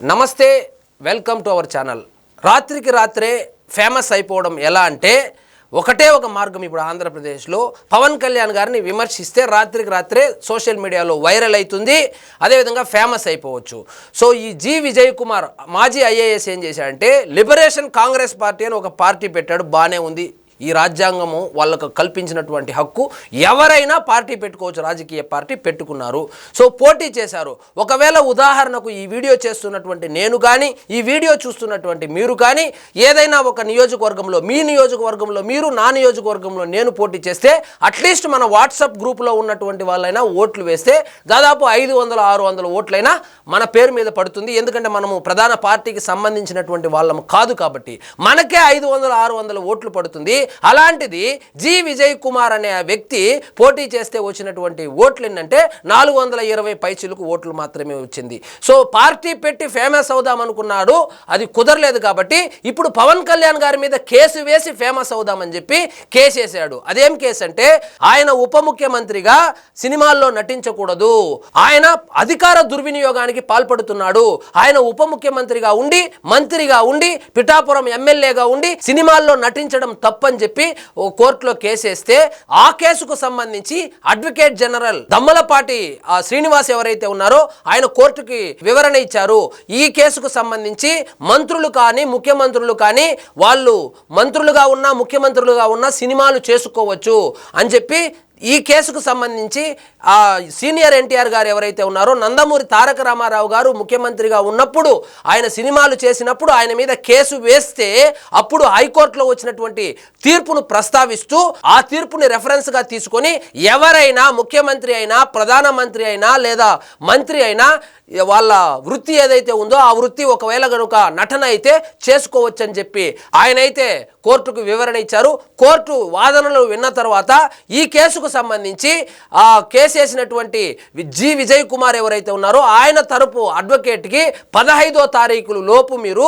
నమస్తే, welcome to our channel. రాత్రికి రాత్రే ఫేమస్ అయిపోవడం ఎలా అంటే ఒకటే ఒక మార్గం. ఇప్పుడు ఆంధ్రప్రదేశ్లో పవన్ కళ్యాణ్ గారిని విమర్శిస్తే రాత్రికి రాత్రే సోషల్ మీడియాలో వైరల్ అవుతుంది, అదేవిధంగా ఫేమస్ అయిపోవచ్చు. సో ఈ విజయ్ కుమార్ మాజీ ఐఏఎస్ ఏం చేశాడంటే లిబరేషన్ కాంగ్రెస్ పార్టీ అని ఒక పార్టీ పెట్టాడు. బాగానే ఉంది, ఈ రాజ్యాంగము వాళ్ళకు కల్పించినటువంటి హక్కు, ఎవరైనా పార్టీ పెట్టుకోవచ్చు, రాజకీయ పార్టీ పెట్టుకున్నారు. సో పోటీ చేశారు. ఒకవేళ ఉదాహరణకు ఈ వీడియో చేస్తున్నటువంటి నేను కానీ, ఈ వీడియో చూస్తున్నటువంటి మీరు కానీ ఏదైనా ఒక నియోజకవర్గంలో, మీ నియోజకవర్గంలో మీరు, నా నియోజకవర్గంలో నేను పోటీ చేస్తే అట్లీస్ట్ మన వాట్సాప్ గ్రూప్లో ఉన్నటువంటి వాళ్ళైనా ఓట్లు వేస్తే దాదాపు 500-600 ఓట్లైనా మన పేరు మీద పడుతుంది. ఎందుకంటే మనము ప్రధాన పార్టీకి సంబంధించినటువంటి వాళ్ళము కాదు కాబట్టి మనకే 500-600 ఓట్లు పడుతుంది. అలాంటిది విజయ్ కుమార్ అనే వ్యక్తి పోటీ చేస్తే వచ్చినటువంటి ఓట్లు ఏంటంటే 420 పైచిలకు ఓట్లు మాత్రమే వచ్చింది. సో పార్టీ పెట్టి ఫేమస్ అవుదాం అనుకున్నాడు, అది కుదరలేదు. కాబట్టి ఇప్పుడు పవన్ కళ్యాణ్ గారి మీద కేసు వేసి ఫేమస్ అవుదామని చెప్పి కేసు వేసాడు. అదేం కేసు అంటే ఆయన ఉప ముఖ్యమంత్రిగా సినిమాల్లో నటించకూడదు, ఆయన అధికార దుర్వినియోగానికి పాల్పడుతున్నాడు, ఆయన ఉప ముఖ్యమంత్రిగా ఉండి, మంత్రిగా ఉండి, పిఠాపురం ఎమ్మెల్యేగా ఉండి సినిమాల్లో నటించడం తప్పని చెప్పి ఓ కోర్టులో కేసేస్తే ఆ కేసుకు సంబంధించి అడ్వకేట్ జనరల్ దమ్మలపాటి శ్రీనివాస్ ఎవరైతే ఉన్నారో ఆయన కోర్టుకి వివరణ ఇచ్చారు. ఈ కేసుకు సంబంధించి మంత్రులు కానీ, ముఖ్యమంత్రులు కానీ, వాళ్ళు మంత్రులుగా ఉన్నా, ముఖ్యమంత్రులుగా ఉన్నా సినిమాలు చేసుకోవచ్చు అని చెప్పి ఈ కేసుకు సంబంధించి సీనియర్ ఎన్టీఆర్ గారు ఎవరైతే ఉన్నారో, నందమూరి తారక రామారావు గారు ముఖ్యమంత్రిగా ఉన్నప్పుడు ఆయన సినిమాలు చేసినప్పుడు ఆయన మీద కేసు వేస్తే అప్పుడు హైకోర్టులో వచ్చినటువంటి తీర్పును ప్రస్తావిస్తూ ఆ తీర్పుని రెఫరెన్స్గా తీసుకొని ఎవరైనా ముఖ్యమంత్రి అయినా, ప్రధానమంత్రి అయినా లేదా మంత్రి అయినా వాళ్ళ వృత్తి ఏదైతే ఉందో ఆ వృత్తి ఒకవేళ కనుక నటన అయితే చేసుకోవచ్చు అని చెప్పి ఆయన అయితే కోర్టుకు వివరణ ఇచ్చారు. కోర్టు వాదనలు విన్న తర్వాత ఈ కేసుకు సంబంధించి ఆ కేసు వేసినటువంటి విజయ్ కుమార్ ఎవరైతే ఉన్నారో ఆయన తరపు అడ్వకేట్కి 15వ తారీఖు లోపు మీరు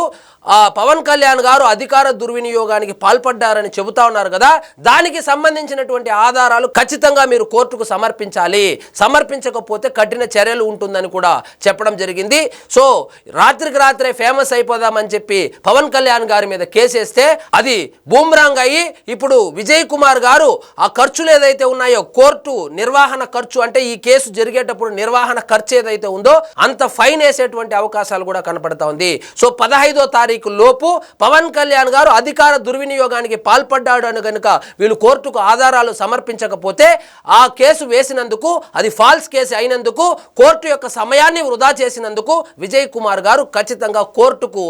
పవన్ కళ్యాణ్ గారు అధికార దుర్వినియోగానికి పాల్పడ్డారని చెబుతా ఉన్నారు కదా, దానికి సంబంధించినటువంటి ఆధారాలు ఖచ్చితంగా మీరు కోర్టుకు సమర్పించాలి, సమర్పించకపోతే కఠిన చర్యలు ఉంటుందని కూడా చెప్పడం జరిగింది. సో రాత్రికి రాత్రే ఫేమస్ అయిపోదామని చెప్పి పవన్ కళ్యాణ్ గారి మీద కేసేస్తే అది బూమ్రాంగ్ అయ్యి ఇప్పుడు విజయ్ కుమార్ గారు ఆ ఖర్చులు ఏదైతే ఉన్నాయో, కోర్టు నిర్వహణ ఖర్చు అంటే ఈ కేసు జరిగేటప్పుడు నిర్వహణ ఖర్చు ఏదైతే ఉందో అంత ఫైన్ వేసేటువంటి అవకాశాలు కూడా కనపడతా ఉంది. సో 15వ తారీఖు లోపు పవన్ కళ్యాణ్ గారు అధికార దుర్వినియోగానికి పాల్పడ్డాడు అని కనుక వీళ్ళు కోర్టుకు ఆధారాలు సమర్పించకపోతే ఆ కేసు వేసినందుకు అది ఫాల్స్ కేసు అయినందుకు, కోర్టు యొక్క సమయాన్ని వృధా చేసినందుకు విజయ్ కుమార్ గారు ఖచ్చితంగా కోర్టుకు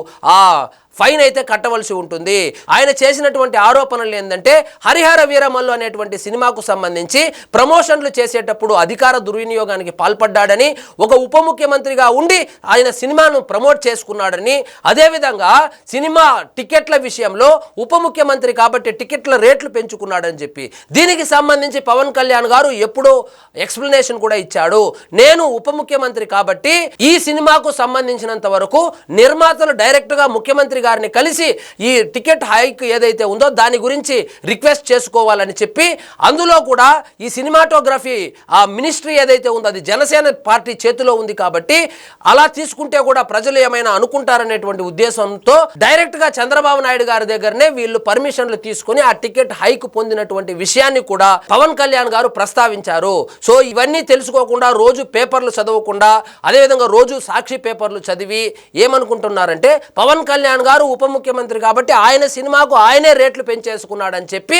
ఫైన్ అయితే కట్టవలసి ఉంటుంది. ఆయన చేసినటువంటి ఆరోపణలు ఏంటంటే హరిహర వీరమల్లు అనేటువంటి సినిమాకు సంబంధించి ప్రమోషన్లు చేసేటప్పుడు అధికార దుర్వినియోగానికి పాల్పడ్డాడని, ఒక ఉప ముఖ్యమంత్రిగా ఉండి ఆయన సినిమాను ప్రమోట్ చేసుకున్నాడని, అదేవిధంగా సినిమా టికెట్ల విషయంలో ఉప ముఖ్యమంత్రి కాబట్టి టికెట్ల రేట్లు పెంచుకున్నాడని చెప్పి దీనికి సంబంధించి పవన్ కళ్యాణ్ గారు ఎప్పుడో ఎక్స్ప్లెనేషన్ కూడా ఇచ్చాడు. నేను ఉప ముఖ్యమంత్రి కాబట్టి ఈ సినిమాకు సంబంధించినంత వరకు నిర్మాతలు డైరెక్ట్గా ముఖ్యమంత్రి గారిని కలిసి ఈ టికెట్ హైక్ ఏదైతే ఉందో దాని గురించి రిక్వెస్ట్ చేసుకోవాలని చెప్పి, అందులో కూడా ఈ సినిమాటోగ్రఫీ ఆ మినిస్ట్రీ ఏదైతే ఉందో అది జనసేన పార్టీ చేతిలో ఉంది కాబట్టి అలా తీసుకుంటే కూడా ప్రజలు ఏమైనా అనుకుంటారనేటువంటి ఉద్దేశంతో డైరెక్ట్గా చంద్రబాబు నాయుడు గారి దగ్గరనే వీళ్ళు పర్మిషన్లు తీసుకుని ఆ టికెట్ హైక్ పొందినటువంటి విషయాన్ని కూడా పవన్ కళ్యాణ్ గారు ప్రస్తావించారు. సో ఇవన్నీ తెలుసుకోకుండా, రోజు పేపర్లు చదవకుండా, అదేవిధంగా రోజు సాక్షి పేపర్లు చదివి ఏమనుకుంటున్నారంటే పవన్ కళ్యాణ్ గారు ఉప ముఖ్యమంత్రి కాబట్టి ఆయన సినిమాకు ఆయనే రేట్లు పెంచేసుకున్నాడని చెప్పి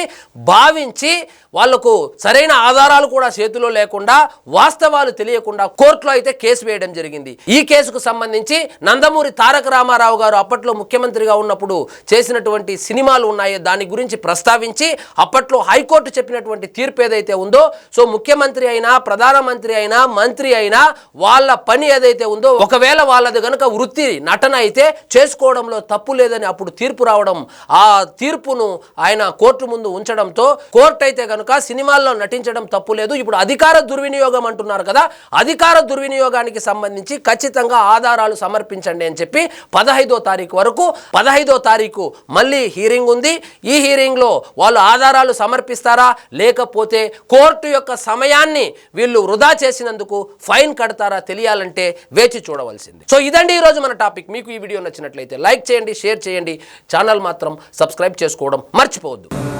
భావించి వాళ్లకు సరైన ఆధారాలు కూడా చేతిలో లేకుండా, వాస్తవాలు తెలియకుండా కోర్టులో అయితే కేసు వేయడం జరిగింది. ఈ కేసుకు సంబంధించి నందమూరి తారక రామారావు గారు అప్పట్లో ముఖ్యమంత్రిగా ఉన్నప్పుడు చేసినటువంటి సినిమాలు ఉన్నాయో దాని గురించి ప్రస్తావించి అప్పట్లో హైకోర్టు చెప్పినటువంటి తీర్పు ఏదైతే ఉందో, సో ముఖ్యమంత్రి అయినా, ప్రధానమంత్రి అయినా, మంత్రి అయినా వాళ్ళ పని ఏదైతే ఉందో ఒకవేళ వాళ్ళది కనుక వృత్తి నటన అయితే చేసుకోవడంలో తప్పు లేదని అప్పుడు తీర్పు రావడం, ఆ తీర్పును ఆయన కోర్టు ముందు ఉంచడంతో కోర్టు అయితే కనుక సినిమాల్లో నటించడం తప్పు లేదు, ఇప్పుడు అధికార దుర్వినియోగం అంటున్నారు కదా, అధికార దుర్వినియోగానికి సంబంధించి ఖచ్చితంగా ఆధారాలు సమర్పించండి అని చెప్పి 15వ తారీఖు వరకు 15వ తారీఖు మళ్ళీ హీరింగ్ ఉంది. ఈ హీరింగ్లో వాళ్ళు ఆధారాలు సమర్పిస్తారా లేకపోతే కోర్టు యొక్క సమయాన్ని వీళ్ళు వృధా చేసినందుకు ఫైన్ కడతారా తెలియాలంటే వేచి చూడవలసింది. సో ఇదండి ఈరోజు మన టాపిక్. మీకు ఈ వీడియో నచ్చినట్లయితే లైక్ చేయండి, షేర్ చేయండి, ఛానల్ మాత్రం సబ్స్క్రైబ్ చేసుకోవడం మర్చిపోవద్దు.